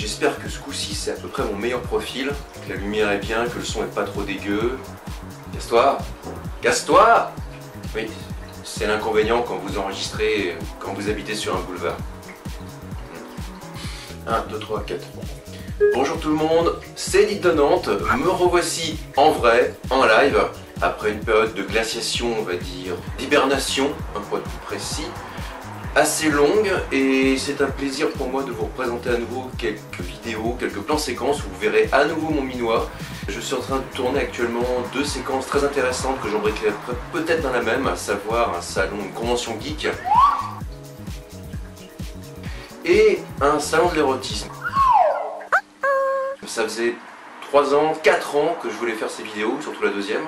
J'espère que ce coup-ci c'est à peu près mon meilleur profil, que la lumière est bien, que le son est pas trop dégueu. Casse-toi! Casse-toi! Oui, c'est l'inconvénient quand vous enregistrez, quand vous habitez sur un boulevard. 1, 2, 3, 4. Bonjour tout le monde, c'est Edith de Nantes, me revoici en vrai, en live, après une période de glaciation, on va dire, d'hibernation, pour être plus précis, assez longue, et c'est un plaisir pour moi de vous représenter à nouveau quelques vidéos, quelques plans séquences où vous verrez à nouveau mon minois. Je suis en train de tourner actuellement 2 séquences très intéressantes que j'embriquerai peut-être dans la même, à savoir un salon, une convention geek, et un salon de l'érotisme. Ça faisait 3 ans, 4 ans que je voulais faire ces vidéos, surtout la deuxième.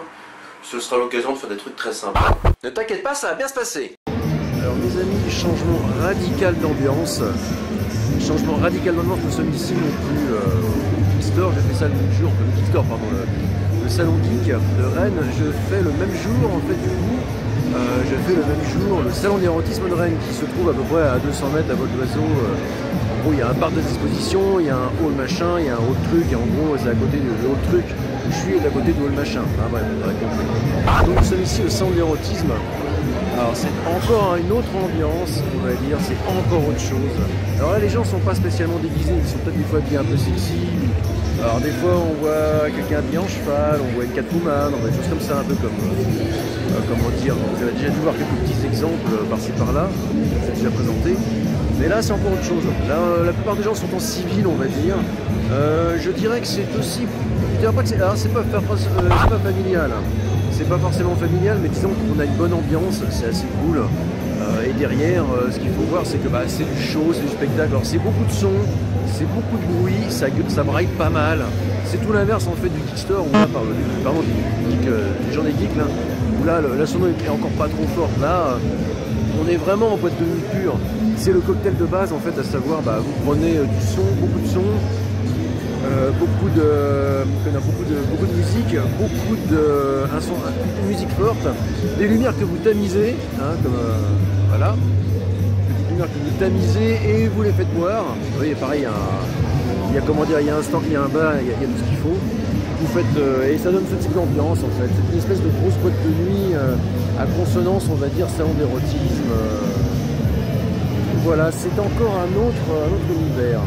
Ce sera l'occasion de faire des trucs très sympas. Ne t'inquiète pas, ça va bien se passer. Alors mes amis, changement radical d'ambiance. Changement radical d'ambiance, nous sommes ici non plus au Geek Store, j'ai fait ça le même jour, le Geek Store, pardon, le salon geek de Rennes. Je fais le même jour, en fait, du coup, je fais le même jour le salon d'érotisme de Rennes qui se trouve à peu près à 200 mètres à vol d'oiseau. En gros, il y a un parc de disposition, il y a un hall machin, il y a un hall truc, et en gros, c'est à côté du hall truc. Je suis à côté du hall machin. Ah bref, vous aurez compris. Donc nous sommes ici au salon d'érotisme. Alors c'est encore une autre ambiance, on va dire, c'est encore autre chose. Alors là les gens sont pas spécialement déguisés, ils sont peut-être des fois habillés un peu sexy. Alors des fois on voit quelqu'un habillé en cheval, on voit une Catwoman, on voit des choses comme ça, un peu comme, comment dire, vous avez déjà dû voir quelques petits exemples par-ci par-là, c'est déjà présenté. Mais là c'est encore autre chose. Là la plupart des gens sont en civil, on va dire. Je dirais que c'est aussi, je dirais pas que c'est, alors c'est pas familial. C'est pas forcément familial, mais disons qu'on a une bonne ambiance, c'est assez cool. Et derrière, ce qu'il faut voir, c'est que c'est du show, c'est du spectacle. Alors c'est beaucoup de son, c'est beaucoup de bruit, ça braille pas mal. C'est tout l'inverse en fait du Geek Store, où là, pardon, du journée geek, là, où là, la sono est encore pas trop forte. Là, on est vraiment en boîte de nuit pure. C'est le cocktail de base en fait, à savoir, vous prenez du son, beaucoup de son. Beaucoup de musique, une musique forte, des lumières que vous tamisez, hein, voilà, des lumières que vous tamisez et vous les faites boire. Vous voyez, pareil, il y a comment dire, il y a un stand, il y a un bar, il y a tout ce qu'il faut. Vous faites et ça donne ce type d'ambiance en fait. C'est une espèce de grosse boîte de nuit à consonance, on va dire, salon d'érotisme. Voilà, c'est encore un autre univers.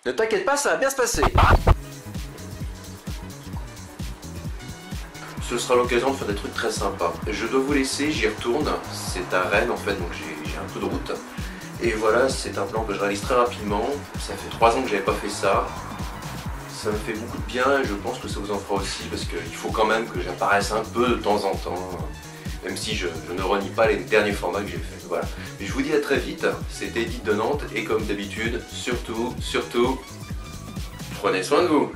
Ne t'inquiète pas, ça va bien se passer. Ce sera l'occasion de faire des trucs très sympas. Je dois vous laisser, j'y retourne. C'est à Rennes en fait, donc j'ai un peu de route. Et voilà, c'est un plan que je réalise très rapidement. Ça fait 3 ans que j'avais pas fait ça. Ça me fait beaucoup de bien et je pense que ça vous en fera aussi parce qu'il faut quand même que j'apparaisse un peu de temps en temps. Même si je ne renie pas les derniers formats que j'ai fait. Voilà. Mais je vous dis à très vite, c'était Edith de Nantes et comme d'habitude, surtout, prenez soin de vous.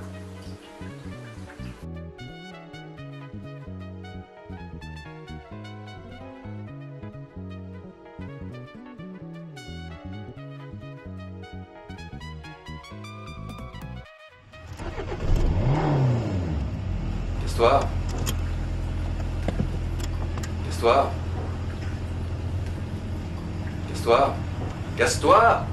Casse-toi. Casse-toi. Casse-toi. Casse-toi.